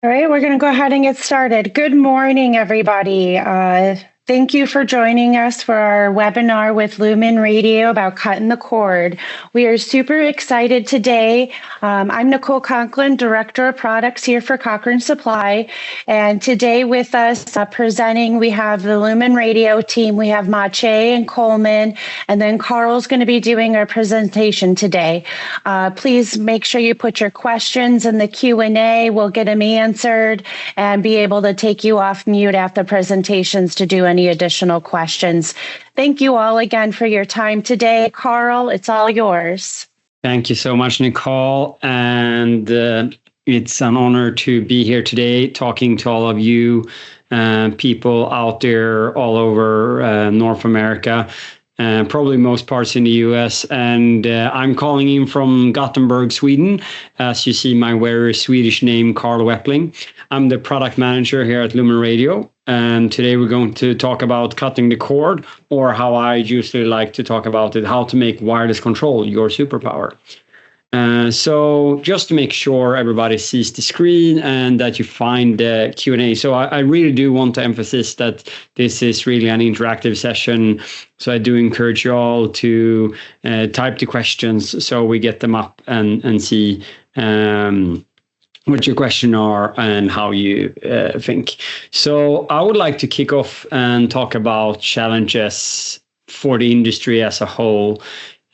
All right, we're going to go ahead and get started. Good morning, everybody. Thank you for joining us for our webinar with LumenRadio about cutting the cord. We are super excited today. I'm Nicole Conklin, Director of Products here for Cochrane Supply. And today with us presenting, we have the LumenRadio team. We have Mache and Coleman, and then Carl's going to be doing our presentation today. Please make sure you put your questions in the Q&A. We'll get them answered and be able to take you off mute after presentations to do any additional questions. Thank you all again for your time today. Carl, it's all yours. Thank you so much, Nicole. And it's an honor to be here today talking to all of you people out there all over North America. Probably most parts in the US, and I'm calling in from Gothenburg, Sweden. As you see, my very Swedish name, Carl Weppling. I'm the product manager here at LumenRadio, and today we're going to talk about cutting the cord, or how I usually like to talk about it, how to make wireless control your superpower. So just to make sure everybody sees the screen and that you find the Q&A. So I really do want to emphasize that this is really an interactive session. So I do encourage you all to type the questions so we get them up and see what your questions are and how you think. So I would like to kick off and talk about challenges for the industry as a whole.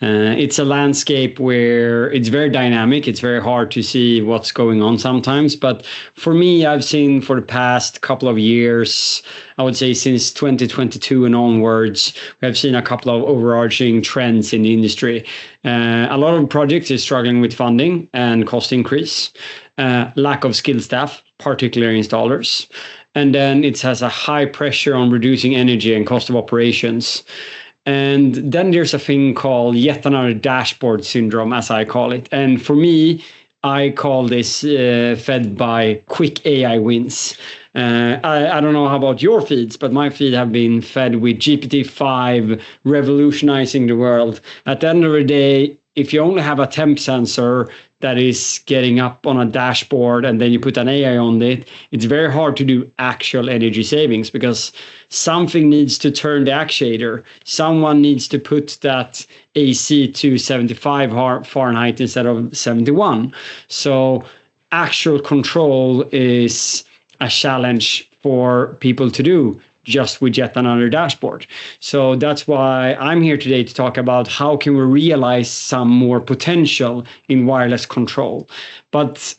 It's a landscape where it's very dynamic. It's very hard to see what's going on sometimes. But for me, I've seen for the past couple of years, I would say since 2022 and onwards, we have seen a couple of overarching trends in the industry. A lot of projects is struggling with funding and cost increase, lack of skilled staff, particularly installers. And then it has a high pressure on reducing energy and cost of operations. And then there's a thing called yet another dashboard syndrome, as I call it. And for me, I call this fed by quick AI wins. I don't know how about your feeds, but my feed have been fed with GPT-5 revolutionizing the world. At the end of the day, if you only have a temp sensor that is getting up on a dashboard and then you put an AI on it, it's very hard to do actual energy savings because something needs to turn the actuator. Someone needs to put that AC to 75 Fahrenheit instead of 71. So actual control is a challenge for people to do just with yet another dashboard. So that's why I'm here today to talk about how can we realize some more potential in wireless control. But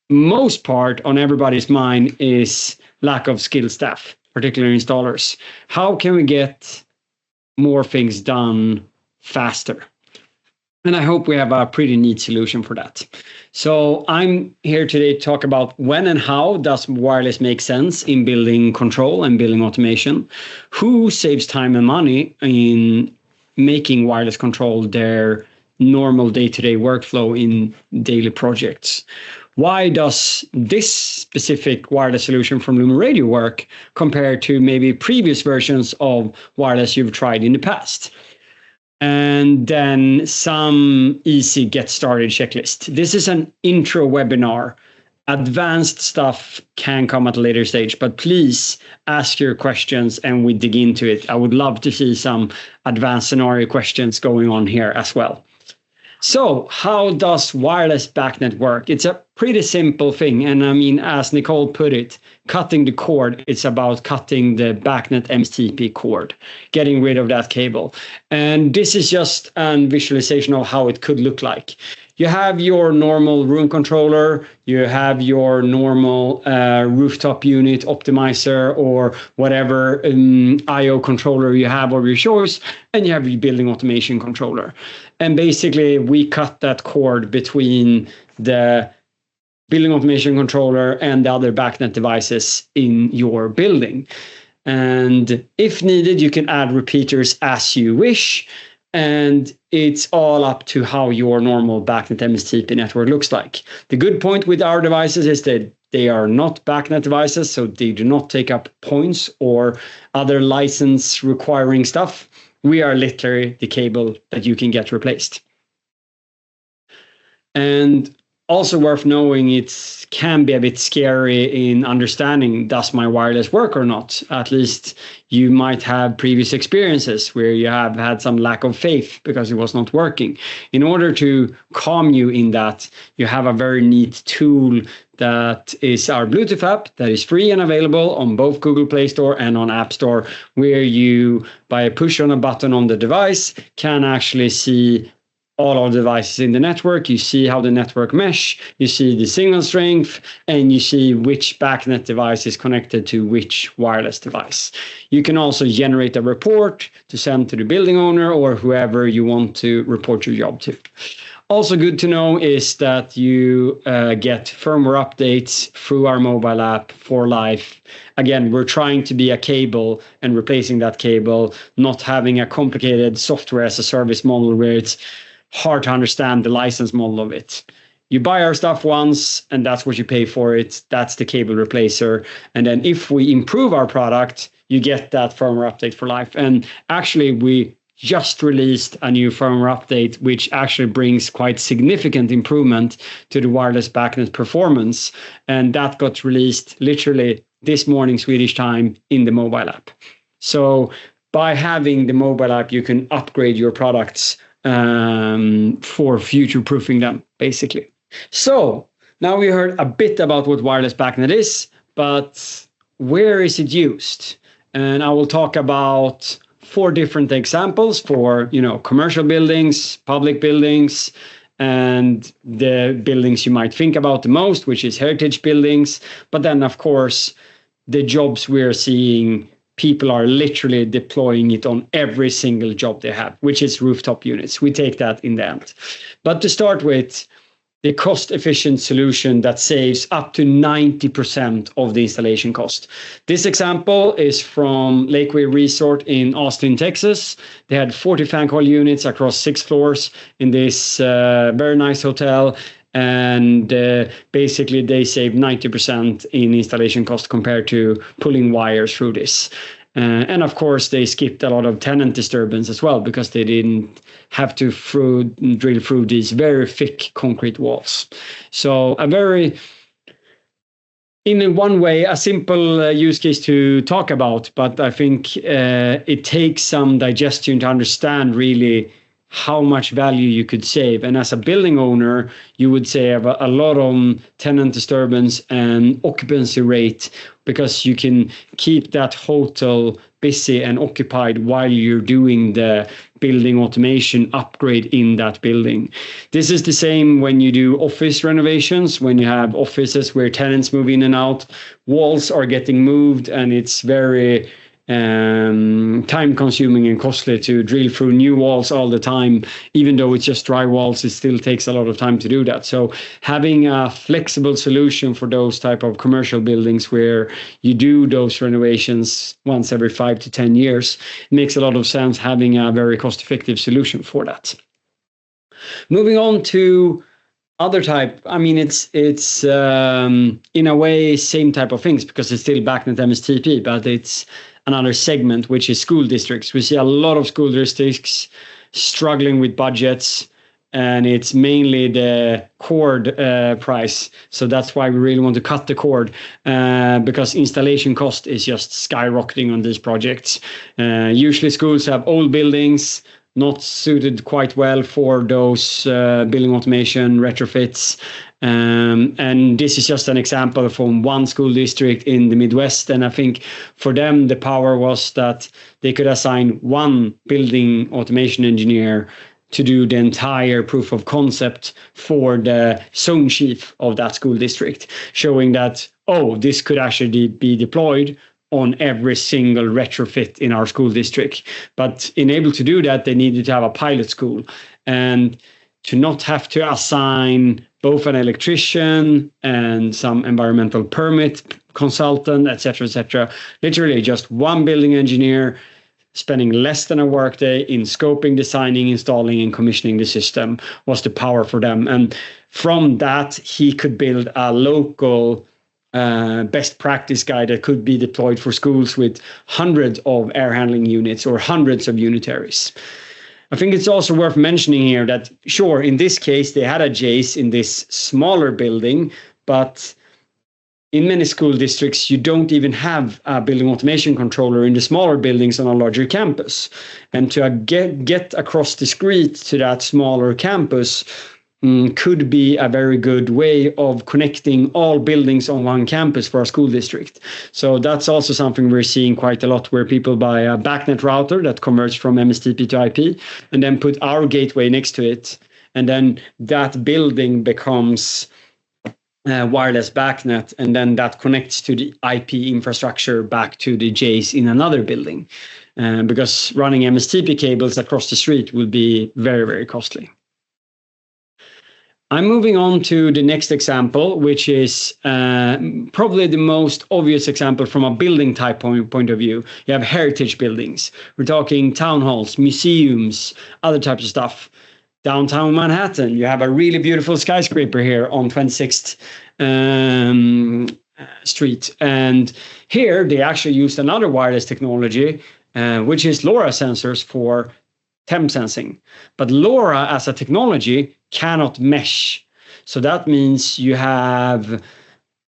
most part on everybody's mind is lack of skilled staff, particularly installers. How can we get more things done faster? And I hope we have a pretty neat solution for that. So I'm here today to talk about when and how does wireless make sense in building control and building automation. Who saves time and money in making wireless control their normal day-to-day workflow in daily projects? Why does this specific wireless solution from LumenRadio work compared to maybe previous versions of wireless you've tried in the past? And then some easy get started checklist. This is an intro webinar. Advanced stuff can come at a later stage, but please ask your questions and we dig into it. I would love to see some advanced scenario questions going on here as well. So how does wireless BACnet work? It's a pretty simple thing. And I mean, as Nicole put it, cutting the cord, it's about cutting the BACnet MSTP cord, getting rid of that cable. And this is just a visualization of how it could look like. You have your normal room controller, you have your normal rooftop unit optimizer or whatever I/O controller you have of your choice, and you have your building automation controller. And basically, we cut that cord between the building automation controller and the other BACnet devices in your building. And if needed, you can add repeaters as you wish. And it's all up to how your normal BACnet MSTP network looks like. The good point with our devices is that they are not BACnet devices, so they do not take up points or other license requiring stuff. We are literally the cable that you can get replaced. And Also worth knowing, it can be a bit scary in understanding, does my wireless work or not? At least you might have previous experiences where you have had some lack of faith because it was not working. In order to calm you in that, you have a very neat tool that is our Bluetooth app that is free and available on both Google Play Store and on App Store, where you, by a push on a button on the device, can actually see all of the devices in the network. You see how the network mesh, you see the signal strength, and you see which BACnet device is connected to which wireless device. You can also generate a report to send to the building owner or whoever you want to report your job to. Also good to know is that you get firmware updates through our mobile app for life. Again, we're trying to be a cable and replacing that cable, not having a complicated software as a service model where it's hard to understand the license model of it. You buy our stuff once and that's what you pay for it. That's the cable replacer. And then if we improve our product, you get that firmware update for life. And actually, we just released a new firmware update, which actually brings quite significant improvement to the wireless BACnet performance. And that got released literally this morning, Swedish time, in the mobile app. So by having the mobile app, you can upgrade your products for future-proofing them, basically. So now we heard a bit about what wireless BACnet is, but where is it used? And I will talk about 4 different examples for, commercial buildings, public buildings, and the buildings you might think about the most, which is heritage buildings. But then, of course, the jobs we're seeing, people are literally deploying it on every single job they have, which is rooftop units. We take that in the end. But to start with, the cost-efficient solution that saves up to 90% of the installation cost. This example is from Lakeway Resort in Austin, Texas. They had 40 fan coil units across 6 floors in this very nice hotel. And basically, they saved 90% in installation cost compared to pulling wires through this. And of course, they skipped a lot of tenant disturbance as well because they didn't have to drill through these very thick concrete walls. So in one way, a simple use case to talk about, but I think it takes some digestion to understand really how much value you could save. And as a building owner, you would save a lot on tenant disturbance and occupancy rate because you can keep that hotel busy and occupied while you're doing the building automation upgrade in that building. This is the same when you do office renovations, when you have offices where tenants move in and out, walls are getting moved, and it's very time consuming and costly to drill through new walls all the time. Even though it's just dry walls, it still takes a lot of time to do that. So having a flexible solution for those type of commercial buildings where you do those renovations once every 5 to 10 years makes a lot of sense, having a very cost effective solution for that. Moving on to other type, it's in a way same type of things because it's still BACnet MSTP, but it's another segment, which is school districts. We see a lot of school districts struggling with budgets, and it's mainly the cord price. So that's why we really want to cut the cord because installation cost is just skyrocketing on these projects. Usually schools have old buildings, not suited quite well for those building automation retrofits. And this is just an example from one school district in the Midwest. And I think for them, the power was that they could assign one building automation engineer to do the entire proof of concept for the zone chief of that school district, showing that, this could actually be deployed on every single retrofit in our school district. But in able to do that, they needed to have a pilot school and to not have to assign both an electrician and some environmental permit consultant, etc. Literally just one building engineer spending less than a workday in scoping, designing, installing, and commissioning the system was the power for them. And from that, he could build a local best practice guide that could be deployed for schools with hundreds of air handling units or hundreds of unitaries. I think it's also worth mentioning here that, sure, in this case, they had a Jace in this smaller building, but in many school districts, you don't even have a building automation controller in the smaller buildings on a larger campus. And to get across the street to that smaller campus could be a very good way of connecting all buildings on one campus for a school district. So that's also something we're seeing quite a lot, where people buy a BACnet router that converts from MSTP to IP and then put our gateway next to it. And then that building becomes wireless BACnet, and then that connects to the IP infrastructure back to the Jace in another building. Because running MSTP cables across the street will be very, very costly. I'm moving on to the next example, which is probably the most obvious example from a building type point of view. You have heritage buildings. We're talking town halls, museums, other types of stuff. Downtown Manhattan, you have a really beautiful skyscraper here on 26th Street. And here they actually used another wireless technology, which is LoRa sensors for temp sensing. But LoRa as a technology cannot mesh. So that means you have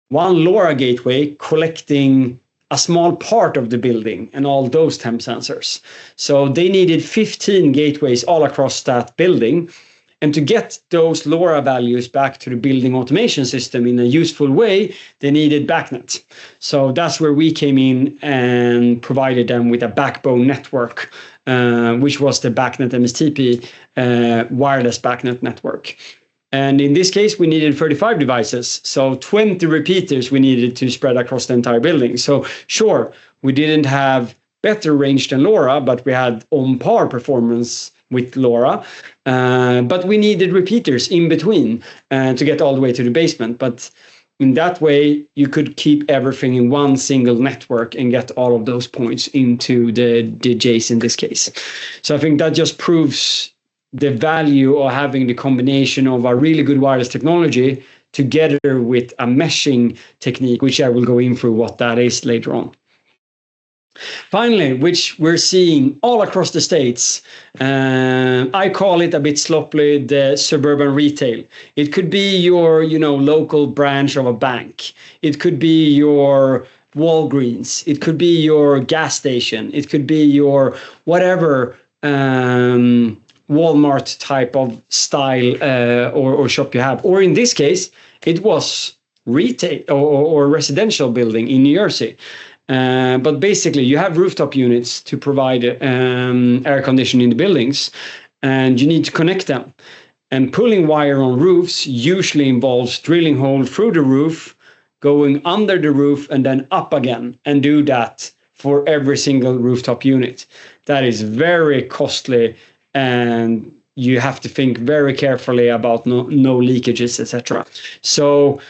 one LoRa gateway collecting a small part of the building and all those temp sensors. So they needed 15 gateways all across that building. And to get those LoRa values back to the building automation system in a useful way, they needed BACnet. So that's where we came in and provided them with a backbone network, which was the BACnet MSTP wireless BACnet network. And in this case, we needed 35 devices. So 20 repeaters we needed to spread across the entire building. So sure, we didn't have better range than LoRa, but we had on par performance with LoRa. But we needed repeaters in between to get all the way to the basement. But in that way, you could keep everything in one single network and get all of those points into the Jace in this case. So I think that just proves the value of having the combination of a really good wireless technology together with a meshing technique, which I will go in through what that is later on. Finally, which we're seeing all across the States, I call it a bit sloppily the suburban retail. It could be your, local branch of a bank. It could be your Walgreens. It could be your gas station. It could be your whatever Walmart type of style or shop you have. Or in this case, it was retail or residential building in New Jersey. But basically, you have rooftop units to provide air conditioning in the buildings, and you need to connect them. And pulling wire on roofs usually involves drilling hole through the roof, going under the roof, and then up again, and do that for every single rooftop unit. That is very costly, and you have to think very carefully about no leakages, etc. So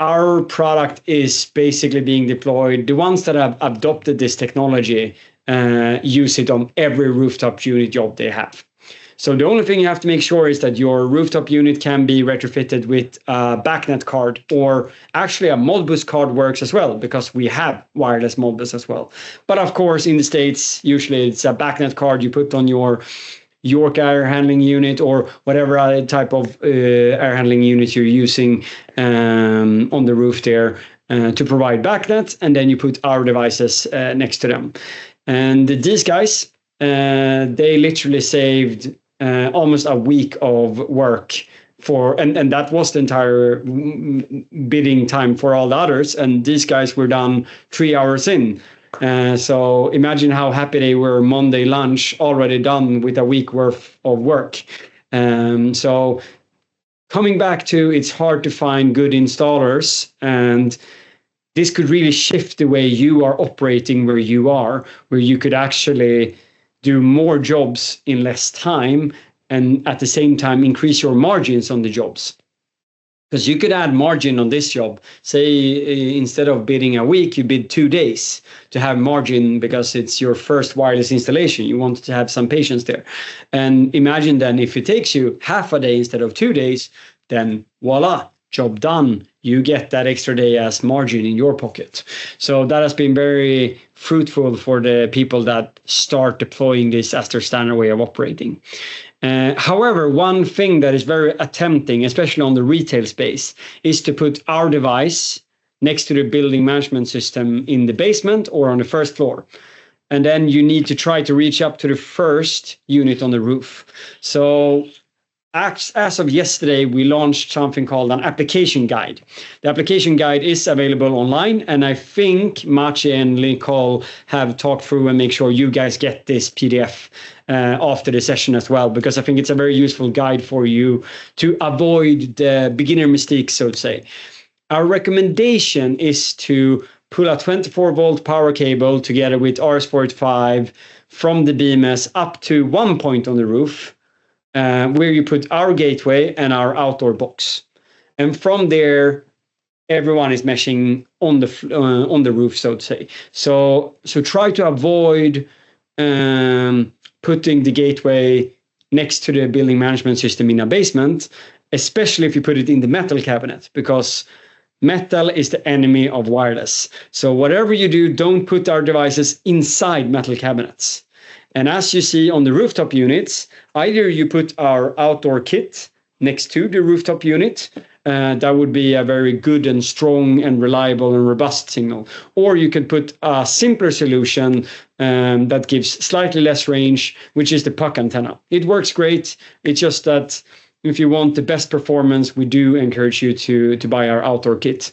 our product is basically being deployed. The ones that have adopted this technology use it on every rooftop unit job they have. So the only thing you have to make sure is that your rooftop unit can be retrofitted with a BACnet card, or actually a Modbus card works as well, because we have wireless Modbus as well. But of course, in the States, usually it's a BACnet card you put on your York air handling unit or whatever other type of air handling unit you're using on the roof there to provide BACnet, and then you put our devices next to them. And these guys, they literally saved almost a week of work and that was the entire bidding time for all the others. And these guys were done 3 hours in. So imagine how happy they were Monday lunch, already done with a week worth of work. So coming back to, it's hard to find good installers, and this could really shift the way you are operating where you are, where you could actually do more jobs in less time and at the same time increase your margins on the jobs. Because you could add margin on this job. Say instead of bidding a week, you bid 2 days to have margin because it's your first wireless installation. You want to have some patience there. And imagine then if it takes you half a day instead of 2 days, then voila, job done. you get that extra day as margin in your pocket. So that has been very fruitful for the people that start deploying this as their standard way of operating. However, one thing that is very tempting, especially on the retail space, is to put our device next to the building management system in the basement or on the first floor. And then you need to try to reach up to the first unit on the roof. So as of yesterday, we launched something called an application guide. The application guide is available online, and I think Maciej and Nicole have talked through and make sure you guys get this PDF after the session as well, because I think it's a very useful guide for you to avoid the beginner mistakes, so to say. Our recommendation is to pull a 24-volt power cable together with RS-485 from the BMS up to one point on the roof, where you put our gateway and our outdoor box. And from there, everyone is meshing on the roof, so to say. So try to avoid putting the gateway next to the building management system in a basement, especially if you put it in the metal cabinet, because metal is the enemy of wireless. So whatever you do, don't put our devices inside metal cabinets. And as you see on the rooftop units, either you put our outdoor kit next to the rooftop unit, that would be a very good and strong and reliable and robust signal. Or you can put a simpler solution that gives slightly less range, which is the puck antenna. It works great. It's just that if you want the best performance, we do encourage you to buy our outdoor kit.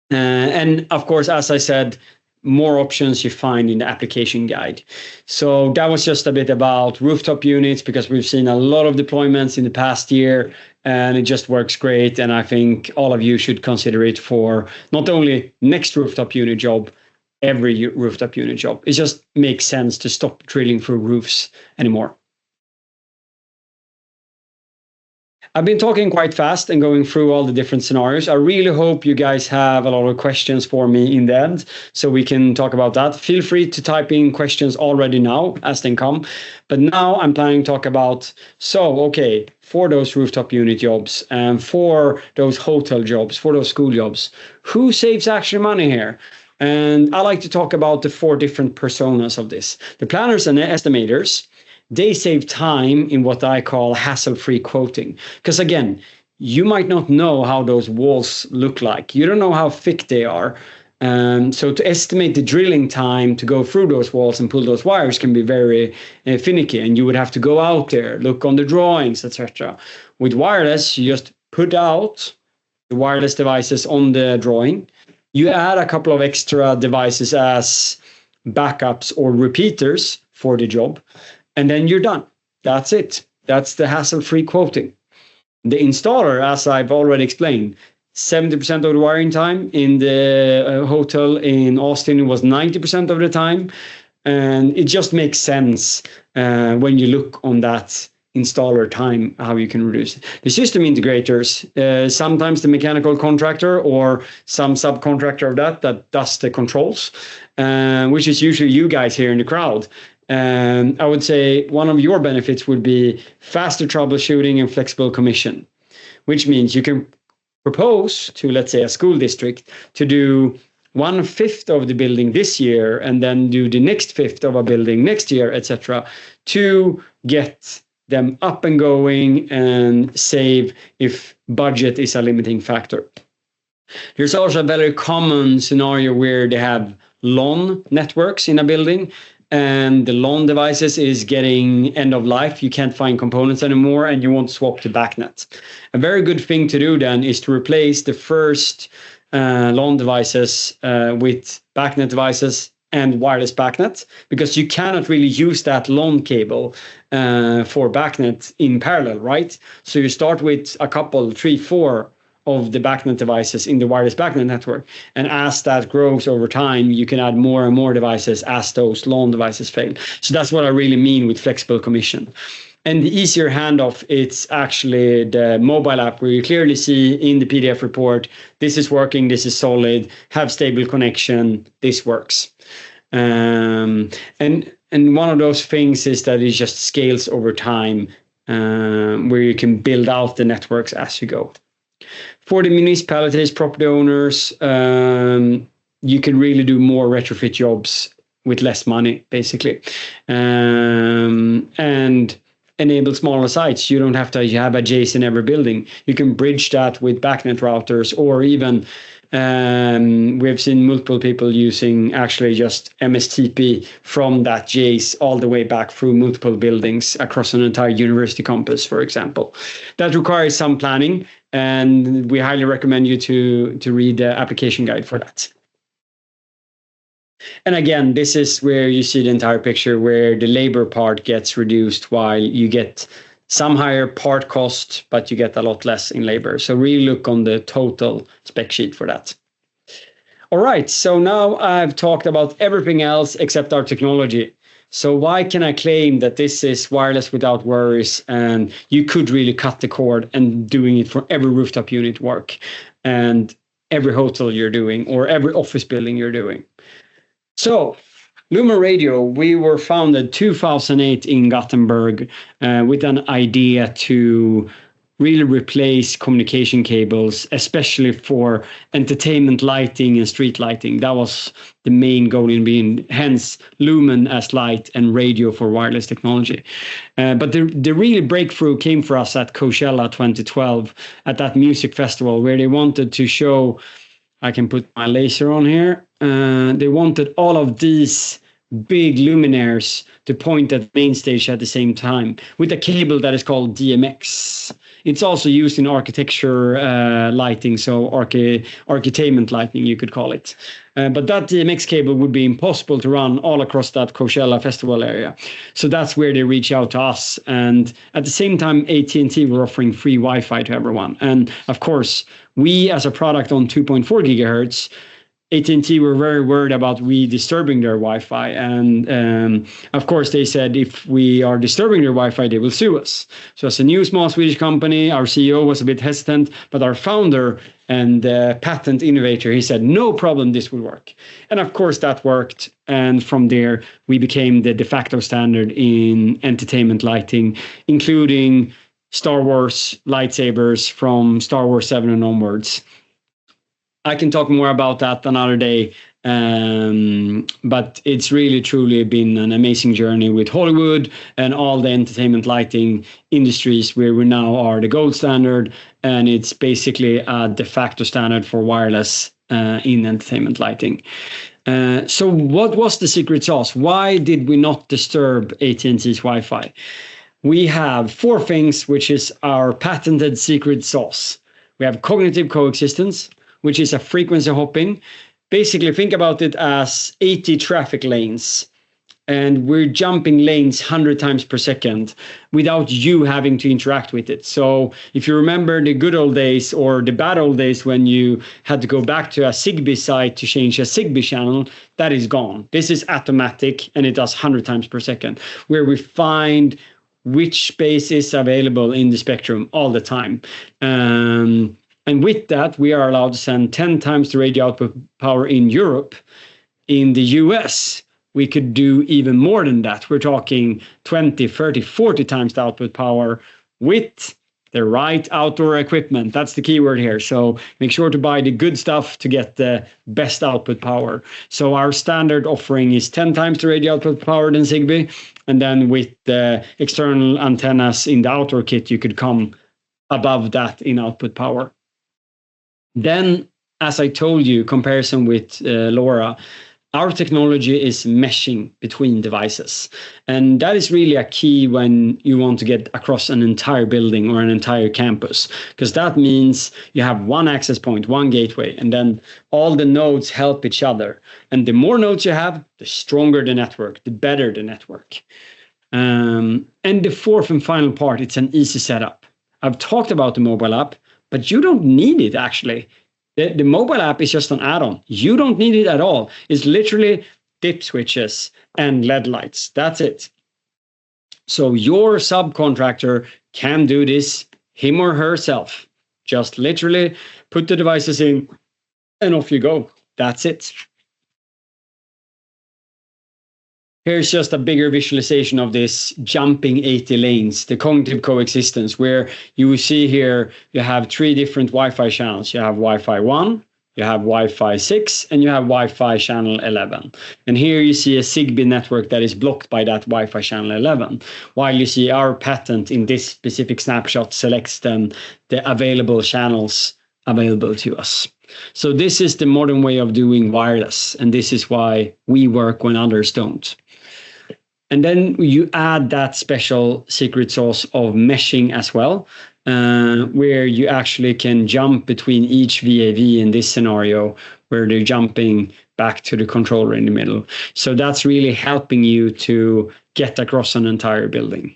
And of course, as I said, more options you find in the application guide. So that was just a bit about rooftop units, because we've seen a lot of deployments in the past year and it just works great. And I think all of you should consider it for not only next rooftop unit job, every rooftop unit job. It just makes sense to stop drilling through roofs anymore. I've been talking quite fast and going through all the different scenarios. I really hope you guys have a lot of questions for me in the end, so we can talk about that. Feel free to type in questions already now as they come. But now I'm planning to talk about, for those rooftop unit jobs and for those hotel jobs, for those school jobs, who saves actually money here? And I like to talk about the 4 different personas of this. The planners and the estimators, they save time in what I call hassle-free quoting. Because again, you might not know how those walls look like. You don't know how thick they are. So to estimate the drilling time to go through those walls and pull those wires can be very finicky. And you would have to go out there, look on the drawings, etc. With wireless, you just put out the wireless devices on the drawing. You add a couple of extra devices as backups or repeaters for the job. And then you're done. That's it. That's the hassle-free quoting. The installer, as I've already explained, 70% of the wiring time. In the hotel in Austin, it was 90% of the time. And it just makes sense when you look on that installer time, how you can reduce it. The system integrators, sometimes the mechanical contractor or some subcontractor of that does the controls, which is usually you guys here in the crowd. I would say one of your benefits would be faster troubleshooting and flexible commission, which means you can propose to, let's say, a school district to do 1/5 of the building this year and then do the next 1/5 of a building next year, etc., to get them up and going and save if budget is a limiting factor. There's also a very common scenario where they have LAN networks in a building, and the LAN devices is getting end of life. You can't find components anymore, and you want to swap to BACnet. A very good thing to do then is to replace the first LAN devices with BACnet devices and wireless BACnet, because you cannot really use that LAN cable for BACnet in parallel, right? So you start with a couple, 3, 4 of the BACnet devices in the wireless BACnet network. And as that grows over time, you can add more and more devices as those LAN devices fail. So that's what I really mean with flexible commission. And the easier handoff, it's actually the mobile app where you clearly see in the PDF report, this is working, this is solid, have stable connection, this works. And one of those things is that it just scales over time, where you can build out the networks as you go. For the municipalities, property owners, you can really do more retrofit jobs with less money, basically, and enable smaller sites. You don't have to have a JACE in every building. You can bridge that with BACnet routers, or even we've seen multiple people using actually just MSTP from that JACE all the way back through multiple buildings across an entire university campus, for example. That requires some planning, and we highly recommend you to read the application guide for that. And again, this is where you see the entire picture, where the labor part gets reduced while you get some higher part cost, but you get a lot less in labor. So really look on the total spec sheet for that. All right, so now I've talked about everything else except our technology. So why can I claim that this is wireless without worries, and you could really cut the cord and doing it for every rooftop unit work and every hotel you're doing or every office building you're doing? So LumenRadio, we were founded 2008 in Gothenburg with an idea to really replace communication cables, especially for entertainment lighting and street lighting. That was the main goal in being, hence Lumen as light and radio for wireless technology. But the real breakthrough came for us at Coachella 2012 at that music festival, where they wanted to show, I can put my laser on here, they wanted all of these big luminaires to point at the main stage at the same time with a cable that is called DMX. It's also used in architecture lighting, so architainment lighting, you could call it. But that DMX cable would be impossible to run all across that Coachella festival area. So that's where they reach out to us. And at the same time, AT&T were offering free Wi-Fi to everyone. And of course, we as a product on 2.4 gigahertz, AT&T were very worried about we disturbing their Wi-Fi. And of course, they said if we are disturbing their Wi-Fi, they will sue us. So as a new small Swedish company, our CEO was a bit hesitant, but our founder and patent innovator, he said, no problem, this will work. And of course, that worked. And from there, we became the de facto standard in entertainment lighting, including Star Wars lightsabers from Star Wars 7 and onwards. I can talk more about that another day, but it's really truly been an amazing journey with Hollywood and all the entertainment lighting industries, where we now are the gold standard, and it's basically a de facto standard for wireless in entertainment lighting. So what was the secret sauce? Why did we not disturb AT&T's Wi-Fi? We have 4 things, which is our patented secret sauce. We have cognitive coexistence, which is a frequency hopping. Basically, think about it as 80 traffic lanes, and we're jumping lanes 100 times per second without you having to interact with it. So if you remember the good old days or the bad old days when you had to go back to a Zigbee site to change a Zigbee channel, that is gone. This is automatic, and it does 100 times per second, where we find which space is available in the spectrum all the time. And with that, we are allowed to send 10 times the radio output power in Europe. In the US, we could do even more than that. We're talking 20, 30, 40 times the output power with the right outdoor equipment. That's the key word here. So make sure to buy the good stuff to get the best output power. So our standard offering is 10 times the radio output power than Zigbee. And then with the external antennas in the outdoor kit, you could come above that in output power. Then, as I told you, comparison with LoRa, our technology is meshing between devices. And that is really a key when you want to get across an entire building or an entire campus, because that means you have one access point, one gateway, and then all the nodes help each other. And the more nodes you have, the stronger the network, the better the network. And the fourth and final part, it's an easy setup. I've talked about the mobile app, but you don't need it, actually. The mobile app is just an add-on. You don't need it at all. It's literally dip switches and LED lights. That's it. So your subcontractor can do this, him or herself. Just literally put the devices in and off you go. That's it. Here's just a bigger visualization of this jumping 80 lanes, the cognitive coexistence, where you will see here you have 3 different Wi-Fi channels. You have Wi-Fi 1, you have Wi-Fi 6, and you have Wi-Fi channel 11. And here you see a Zigbee network that is blocked by that Wi-Fi channel 11, while you see our patent in this specific snapshot selects then the available channels available to us. So this is the modern way of doing wireless, and this is why we work when others don't. And then you add that special secret sauce of meshing as well, where you actually can jump between each VAV in this scenario, where they're jumping back to the controller in the middle. So that's really helping you to get across an entire building.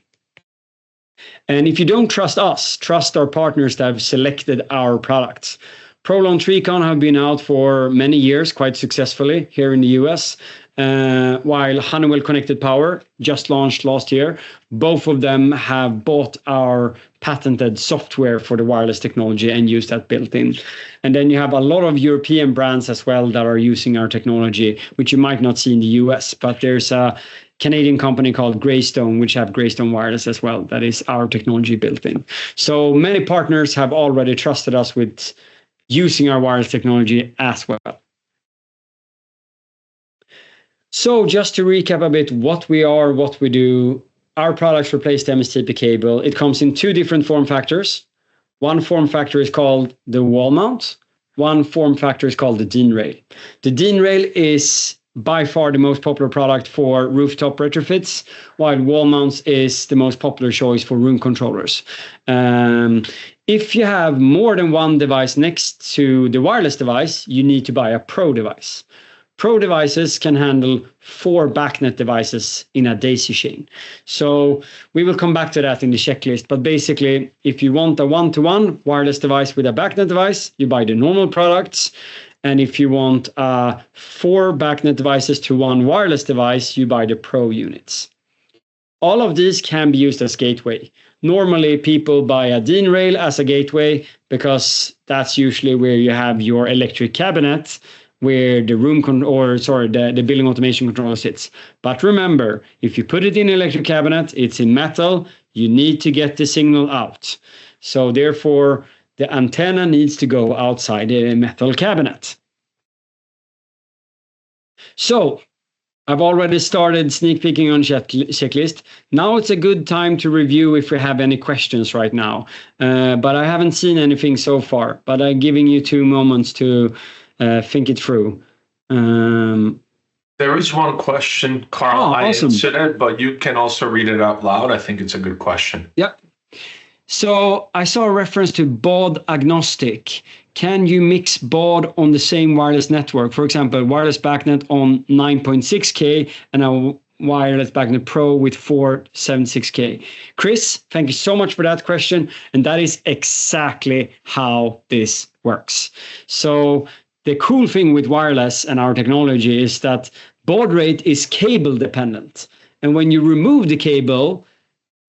And if you don't trust us, trust our partners that have selected our products. Prolon 3Con have been out for many years, quite successfully here in the US, while Honeywell Connected Power just launched last year. Both of them have bought our patented software for the wireless technology and use that built in. And then you have a lot of European brands as well that are using our technology, which you might not see in the US, but there's a Canadian company called Greystone, which have Greystone Wireless as well. That is our technology built in. So many partners have already trusted us with using our wireless technology as well. So just to recap a bit what we are, what we do, our products replace the MSTP cable. It comes in 2 different form factors. One form factor is called the wall mount. One form factor is called the DIN rail. The DIN rail is by far the most popular product for rooftop retrofits, while wall mounts is the most popular choice for room controllers. If you have more than one device next to the wireless device, you need to buy a Pro device. Pro devices can handle 4 BACnet devices in a daisy chain. So we will come back to that in the checklist. But basically, if you want a one-to-one wireless device with a BACnet device, you buy the normal products. And if you want 4 BACnet devices to 1 wireless device, you buy the Pro units. All of these can be used as gateway. Normally, people buy a DIN rail as a gateway because that's usually where you have your electric cabinet, where the the building automation controller sits. But remember, if you put it in an electric cabinet, it's in metal, you need to get the signal out. So therefore, the antenna needs to go outside a metal cabinet. So I've already started sneak peeking on checklist. Now it's a good time to review if we have any questions right now. But I haven't seen anything so far, but I'm giving you 2 moments to think it through. There is one question, Carl. I answered it, but you can also read it out loud. I think it's a good question. Yep. So I saw a reference to baud agnostic. Can you mix baud on the same wireless network? For example, wireless BACnet on 9.6K and a wireless BACnet Pro with 476K. Chris, thank you so much for that question. And that is exactly how this works. So the cool thing with wireless and our technology is that baud rate is cable dependent. And when you remove the cable,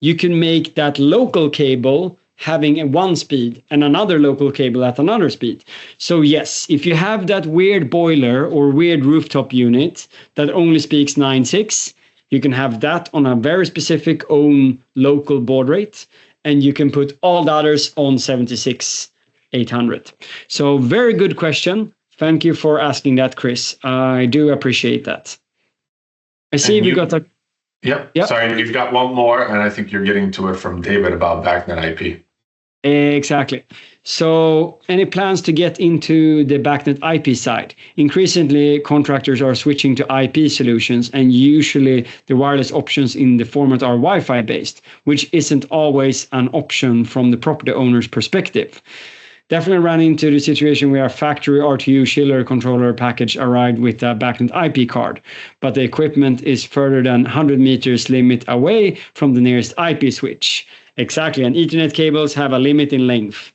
you can make that local cable having a 1 speed and another local cable at another speed. So yes, if you have that weird boiler or weird rooftop unit that only speaks 9.6, you can have that on a very specific own local baud rate, and you can put all the others on 76.800. So very good question. Thank you for asking that, Chris. I do appreciate that. I see you got a... Yep. Sorry, you've got one more, and I think you're getting to it from David about BACnet IP. Exactly. So any plans to get into the BACnet IP side? Increasingly, contractors are switching to IP solutions, and usually the wireless options in the format are Wi-Fi based, which isn't always an option from the property owner's perspective. Definitely ran into the situation where a factory RTU chiller controller package arrived with a BACnet IP card, but the equipment is further than 100 meters limit away from the nearest IP switch. Exactly, and Ethernet cables have a limit in length.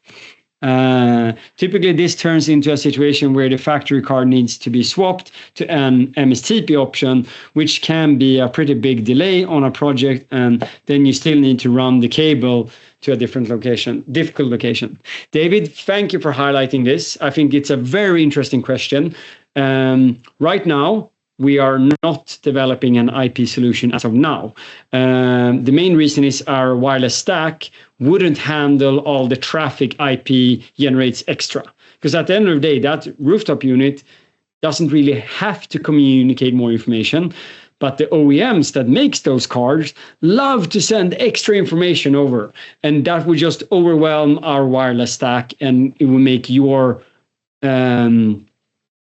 Typically, this turns into a situation where the factory card needs to be swapped to an MSTP option, which can be a pretty big delay on a project, and then you still need to run the cable to a different location, difficult location. David, thank you for highlighting this. I think it's a very interesting question. Right now, we are not developing an IP solution as of now. The main reason is our wireless stack wouldn't handle all the traffic IP generates extra. Because at the end of the day, that rooftop unit doesn't really have to communicate more information. But the OEMs that makes those cards love to send extra information over. And that would just overwhelm our wireless stack, and it will make your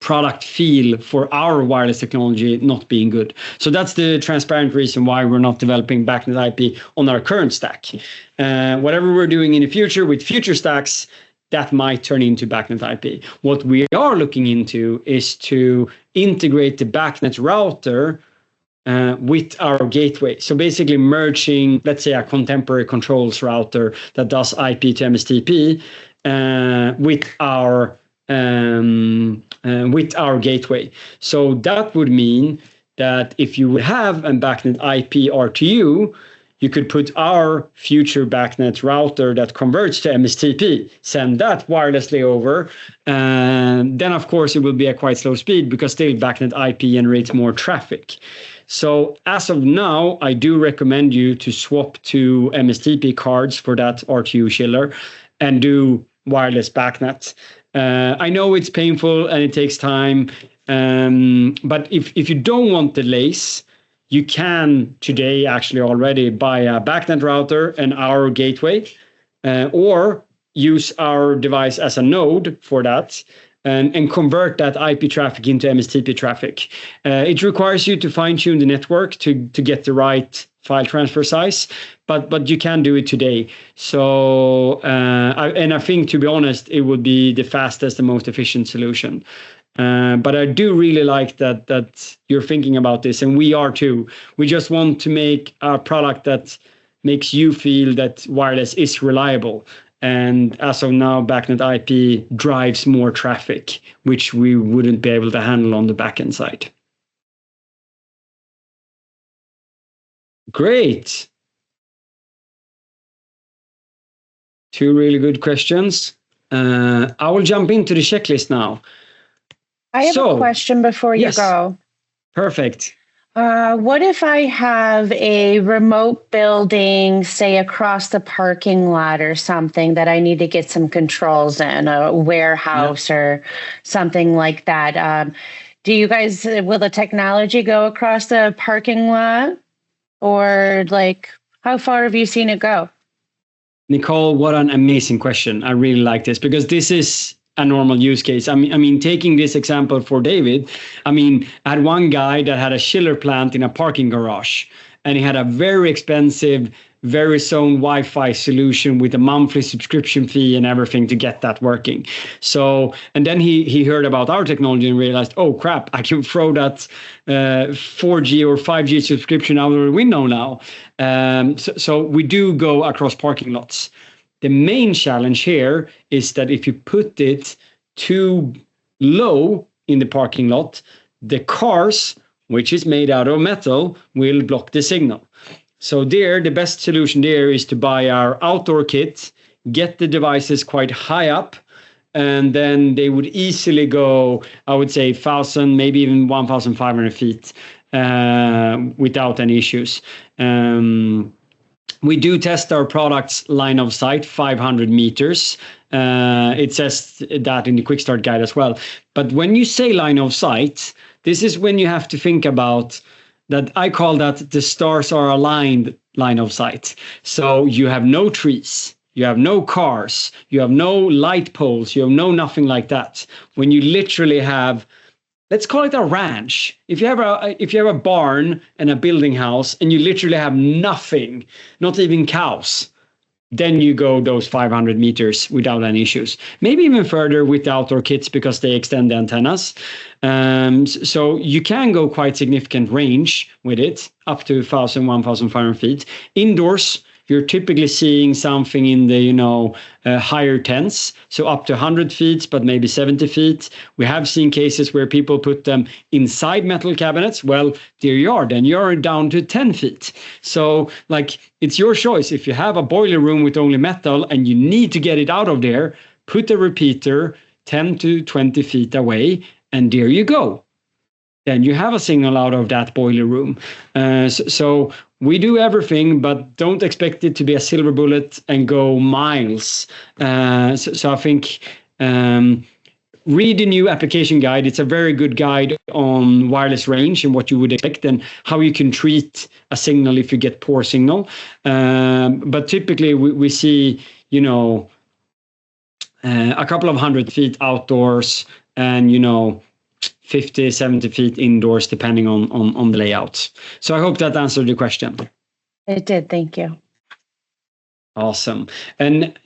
product feel for our wireless technology not being good. So that's the transparent reason why we're not developing BACnet IP on our current stack. Whatever we're doing in the future with future stacks, that might turn into BACnet IP. What we are looking into is to integrate the BACnet router with our gateway. So basically merging, let's say, a contemporary controls router that does IP to MSTP with our gateway. So that would mean that if you would have a BACnet IP RTU, you could put our future BACnet router that converts to MSTP, send that wirelessly over, and then of course it will be a quite slow speed because still BACnet IP generates more traffic. So as of now, I do recommend you to swap to MSTP cards for that RTU chiller and do wireless BACnet. I know it's painful and it takes time, but if you don't want delays, you can today actually already buy a BACnet router and our gateway, or use our device as a node for that. And convert that IP traffic into MSTP traffic. It requires you to fine-tune the network to get the right file transfer size, but you can do it today. So, I think, to be honest, it would be the fastest and most efficient solution. But I do really like that you're thinking about this, and we are too. We just want to make a product that makes you feel that wireless is reliable. And as of now, BACnet IP drives more traffic, which we wouldn't be able to handle on the backend side. Great. Two really good questions. I will jump into the checklist now. I have a question before you go. Perfect. What if I have a remote building, say across the parking lot or something, that I need to get some controls in, a warehouse or something like that? Do you guys, will the technology go across the parking lot, or like how far have you seen it go? Nicole, what an amazing question. I really like this because this is a normal use case. I mean, taking this example for David, I had one guy that had a chiller plant in a parking garage, and he had a very expensive Verizon Wi-Fi solution with a monthly subscription fee and everything to get that working. So, and then he heard about our technology and realized, oh crap, I can throw that 4G or 5G subscription out of the window now. So we do go across parking lots. The main challenge here is that if you put it too low in the parking lot, the cars, which is made out of metal, will block the signal. So there, the best solution there is to buy our outdoor kit, get the devices quite high up, and then they would easily go, I would say, 1,000, maybe even 1,500 feet without any issues. We do test our products line of sight, 500 meters. It says that in the quick start guide as well. But when you say line of sight, this is when you have to think about that. I call that the stars are aligned line of sight. So you have no trees, you have no cars, you have no light poles, you have no nothing like that. When you literally have, let's call it a ranch. If you have a barn and a building house and you literally have nothing, not even cows, then you go those 500 meters without any issues. Maybe even further with the outdoor kits because they extend the antennas. So you can go quite significant range with it, up to 1,000, 1,500 feet. Indoors, you're typically seeing something in the, higher tens, so up to 100 feet, but maybe 70 feet. We have seen cases where people put them inside metal cabinets. Well, there you are, then you're down to 10 feet. So it's your choice. If you have a boiler room with only metal and you need to get it out of there, put a repeater 10 to 20 feet away, and there you go. then you have a signal out of that boiler room. So we do everything, but don't expect it to be a silver bullet and go miles. So I think read the new application guide. It's a very good guide on wireless range and what you would expect and how you can treat a signal if you get poor signal. But typically we see, a couple of 100 feet outdoors and, 50, 70 feet indoors, depending on the layout. So I hope that answered your question. It did. Thank you. Awesome. And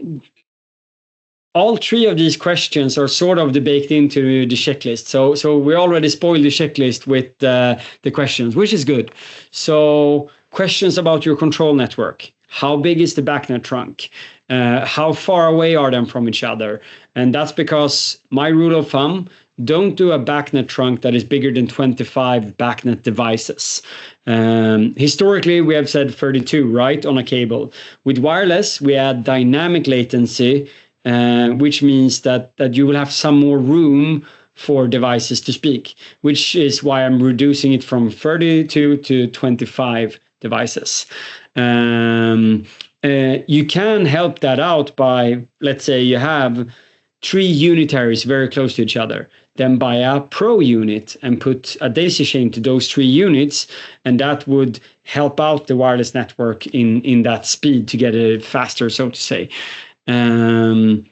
all three of these questions are sort of baked into the checklist. So we already spoiled the checklist with the questions, which is good. So questions about your control network. How big is the BACnet trunk? How far away are them from each other? And that's because my rule of thumb, don't do a BACnet trunk that is bigger than 25 BACnet devices. Historically, we have said 32, right, on a cable. With wireless, we add dynamic latency, which means that you will have some more room for devices to speak, which is why I'm reducing it from 32 to 25 devices. You can help that out by, let's say you have 3 unitaries very close to each other, then buy a pro unit and put a daisy chain to those 3 units, and that would help out the wireless network in that speed to get it faster, so to say. And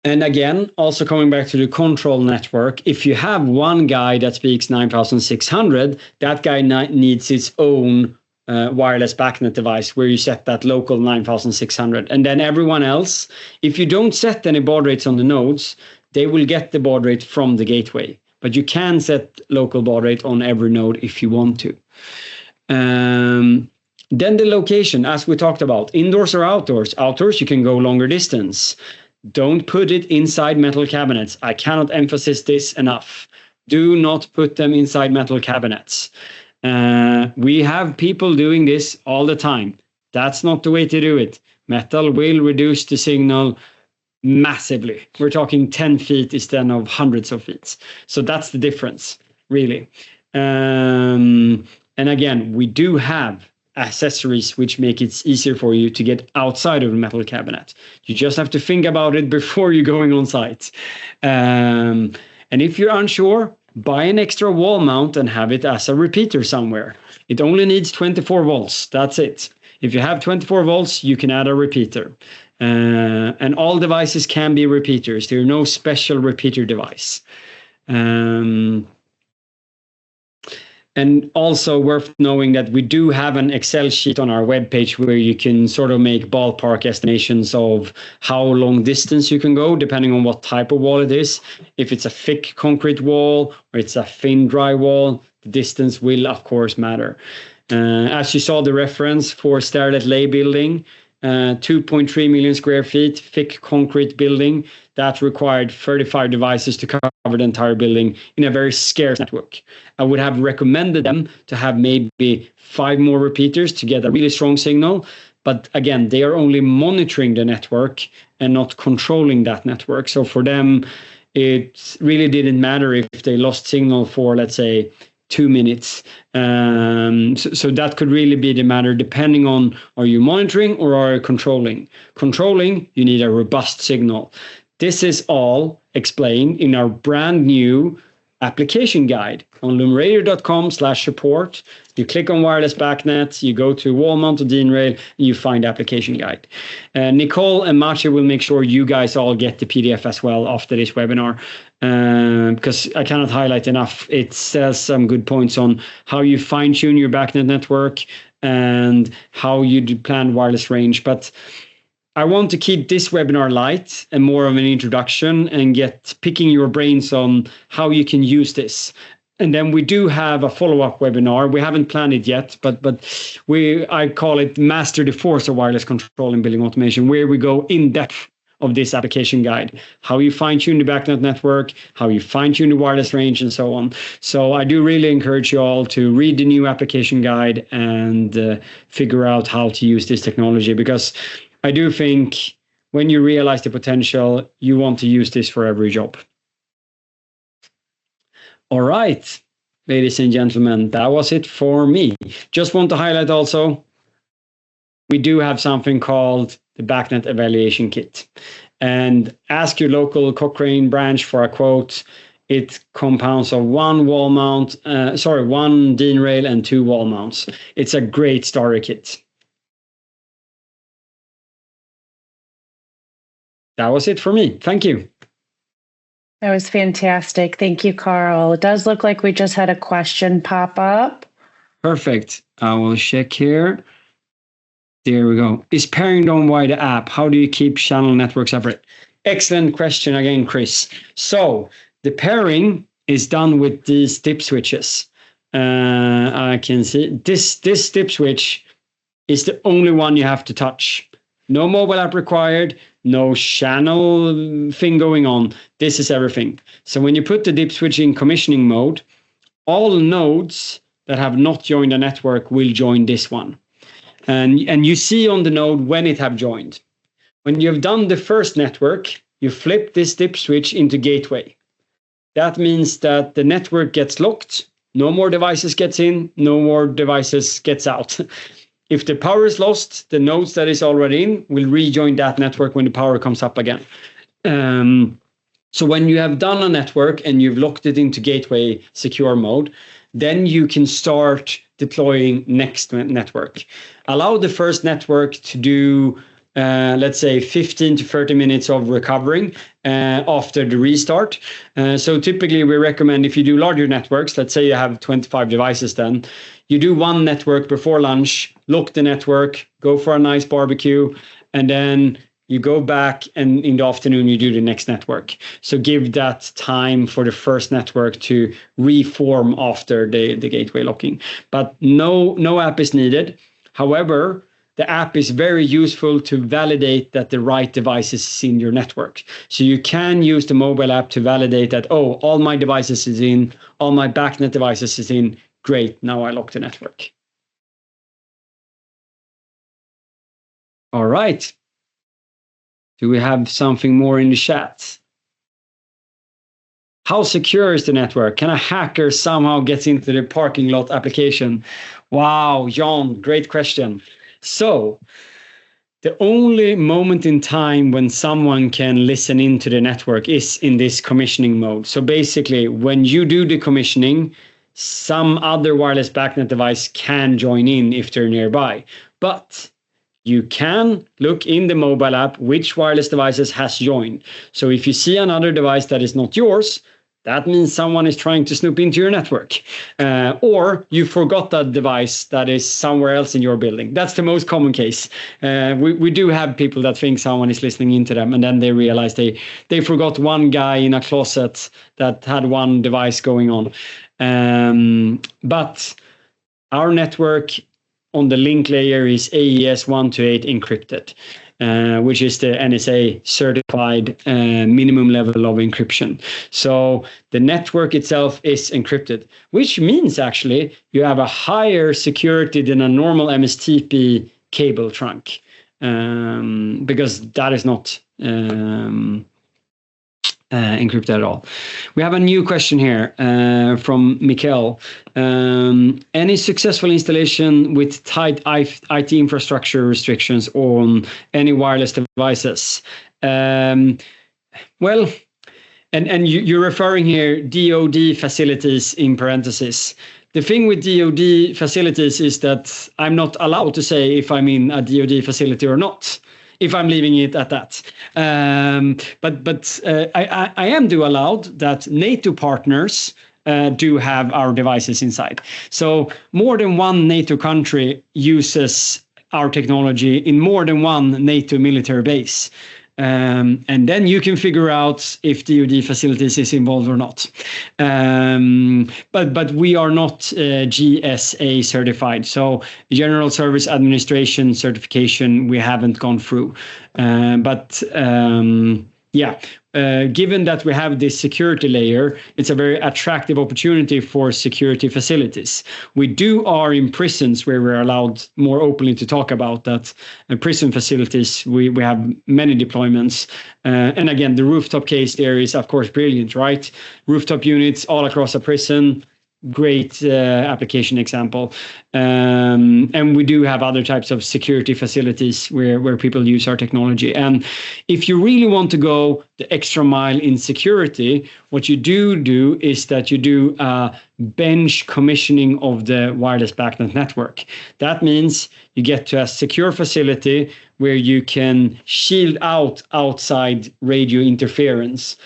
again, also coming back to the control network, if you have one guy that speaks 9600, that guy needs its own wireless BACnet device where you set that local 9600. And then everyone else, if you don't set any baud rates on the nodes, they will get the baud rate from the gateway. But you can set local baud rate on every node if you want to. Then the location, as we talked about, indoors or outdoors. Outdoors, you can go longer distance. Don't put it inside metal cabinets. I cannot emphasize this enough. Do not put them inside metal cabinets. We have people doing this all the time. That's not the way to do it. Metal will reduce the signal massively. We're talking 10 feet instead of hundreds of feet. So that's the difference, really. And again, we do have accessories which make it easier for you to get outside of a metal cabinet. You just have to think about it before you're going on site. And if you're unsure, buy an extra wall mount and have it as a repeater somewhere. It only needs 24 volts. That's it. If you have 24 volts, you can add a repeater. And all devices can be repeaters. There are no special repeater device. And also worth knowing that we do have an Excel sheet on our webpage where you can sort of make ballpark estimations of how long distance you can go, depending on what type of wall it is. If it's a thick concrete wall or it's a thin dry wall, the distance will, of course, matter. As you saw the reference for Starlet Lay building, 2.3 million square feet, thick concrete building, that required 35 devices to cover the entire building in a very scarce network. I would have recommended them to have maybe 5 more repeaters to get a really strong signal. But again, they are only monitoring the network and not controlling that network. So for them, it really didn't matter if they lost signal for, let's say, 2 minutes. So that could really be the matter, depending on, are you monitoring or are you controlling? Controlling, you need a robust signal. This is all explained in our brand new application guide on lumenradio.com/support. You click on wireless BACnet, you go to wall mounted DIN-rail, and you find application guide. Nicole and Maciej will make sure you guys all get the PDF as well after this webinar, because I cannot highlight enough. It says some good points on how you fine-tune your BACnet network and how you plan wireless range. But I want to keep this webinar light and more of an introduction and get picking your brains on how you can use this. And then we do have a follow-up webinar. We haven't planned it yet, but I call it Master the Force of Wireless Control and Building Automation, where we go in depth of this application guide, how you fine-tune the BACnet network, how you fine-tune the wireless range, and so on. So I do really encourage you all to read the new application guide and figure out how to use this technology, because I do think when you realize the potential, you want to use this for every job. All right, ladies and gentlemen, that was it for me. Just want to highlight also, we do have something called the BACnet Evaluation Kit. And ask your local Cochrane branch for a quote. It compounds of one DIN rail and 2 wall mounts. It's a great starter kit. That was it for me. Thank you. That was fantastic. Thank you, Carl. It does look like we just had a question pop up. Perfect. I will check here. There we go. Is pairing done via the app? How do you keep channel network separate? Excellent question again, Chris. So the pairing is done with these dip switches. I can see this dip switch is the only one you have to touch. No mobile app required, no channel thing going on. This is everything. So when you put the dip switch in commissioning mode, all nodes that have not joined a network will join this one. And you see on the node when it have joined. When you've done the first network, you flip this dip switch into gateway. That means that the network gets locked, no more devices gets in, no more devices gets out. If the power is lost, the nodes that is already in will rejoin that network when the power comes up again. So when you have done a network and you've locked it into gateway secure mode, then you can start deploying next network. Allow the first network to do, let's say, 15 to 30 minutes of recovering after the restart. So typically we recommend, if you do larger networks, let's say you have 25 devices, then you do one network before lunch, lock the network, go for a nice barbecue, and then you go back, and in the afternoon you do the next network. So give that time for the first network to reform after the gateway locking. But no app is needed. However, the app is very useful to validate that the right device is in your network. So you can use the mobile app to validate that, oh, all my devices is in, all my BACnet devices is in. Great, now I lock the network. All right. Do we have something more in the chat? How secure is the network? Can a hacker somehow get into the parking lot application? Wow, Jan, great question. So the only moment in time when someone can listen into the network is in this commissioning mode. So basically, when you do the commissioning, some other wireless BACnet device can join in if they're nearby. But you can look in the mobile app which wireless devices has joined. So if you see another device that is not yours, that means someone is trying to snoop into your network. Or you forgot that device that is somewhere else in your building. That's the most common case. We do have people that think someone is listening into them, and then they realize they forgot one guy in a closet that had one device going on. But our network on the link layer is AES 128 encrypted, which is the NSA certified minimum level of encryption. So the network itself is encrypted, which means actually you have a higher security than a normal MSTP cable trunk, because that is not encrypted at all. We have a new question here from Mikkel. Any successful installation with tight IT infrastructure restrictions on any wireless devices? Well, and you're referring here DoD facilities in parentheses. The thing with DoD facilities is that I'm not allowed to say if I'm in a DoD facility or not, if I'm leaving it at that. But I am allowed that NATO partners do have our devices inside. So more than one NATO country uses our technology in more than one NATO military base. And then you can figure out if DoD facilities is involved or not. But we are not GSA certified. So General Service Administration certification we haven't gone through. But yeah, given that we have this security layer, it's a very attractive opportunity for security facilities. We are in prisons where we're allowed more openly to talk about that. Prison facilities, we have many deployments. And again, the rooftop case there is, of course, brilliant, right? Rooftop units all across a prison. Great application example. And we do have other types of security facilities where people use our technology. And if you really want to go the extra mile in security, what you do is that you do a bench commissioning of the wireless BACnet network. That means you get to a secure facility where you can shield out outside radio interference.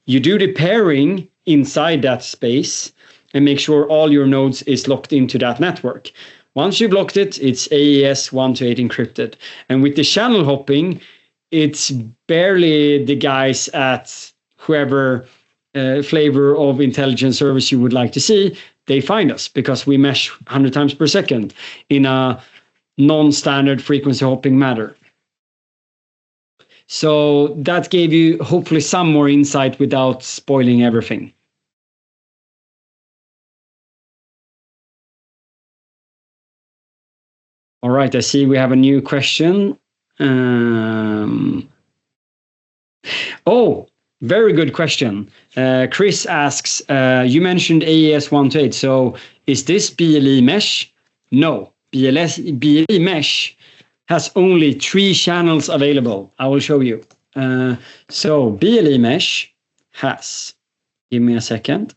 You do the pairing inside that space and make sure all your nodes is locked into that network. Once you've locked it, it's AES 128 encrypted. And with the channel hopping, it's barely the guys at whoever flavor of intelligence service you would like to see, they find us because we mesh 100 times per second in a non-standard frequency hopping manner. So that gave you hopefully some more insight without spoiling everything. All right, I see we have a new question. Very good question. Chris asks, you mentioned AES 128, so is this BLE mesh? No, BLE mesh has only 3 channels available. I will show you. So BLE mesh has, give me a second.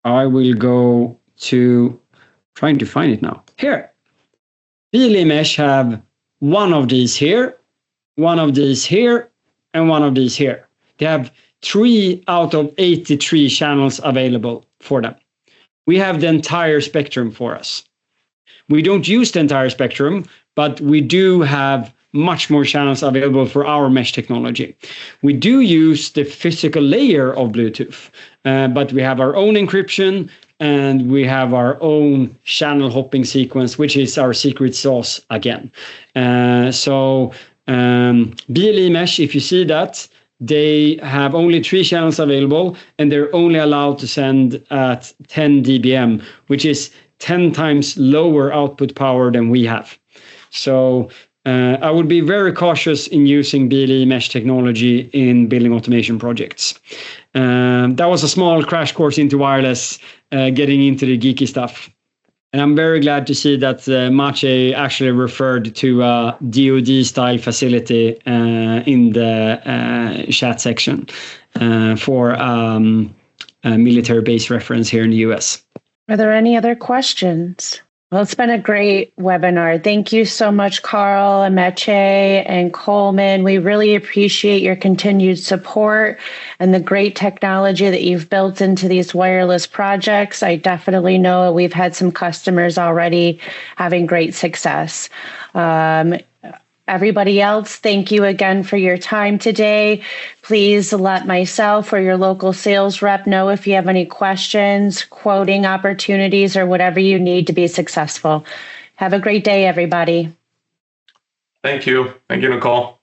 I will go to trying to find it now. Here, BLE mesh have one of these here, one of these here, and one of these here. They have 3 out of 83 channels available for them. We have the entire spectrum for us. We don't use the entire spectrum, but we do have much more channels available for our mesh technology. We do use the physical layer of Bluetooth, but we have our own encryption and we have our own channel hopping sequence, which is our secret sauce again. So BLE mesh, if you see that, they have only 3 channels available and they're only allowed to send at 10 dBm, which is 10 times lower output power than we have. So I would be very cautious in using BLE mesh technology in building automation projects. That was a small crash course into wireless, getting into the geeky stuff. And I'm very glad to see that Maciej actually referred to a DoD-style facility in the chat section for a military base reference here in the US. Are there any other questions? Well, it's been a great webinar. Thank you so much, Carl and Maciej and Coleman. We really appreciate your continued support and the great technology that you've built into these wireless projects. I definitely know we've had some customers already having great success. Everybody else, thank you again for your time today. Please let myself or your local sales rep know if you have any questions, quoting opportunities, or whatever you need to be successful. Have a great day, everybody. Thank you. Thank you, Nicole.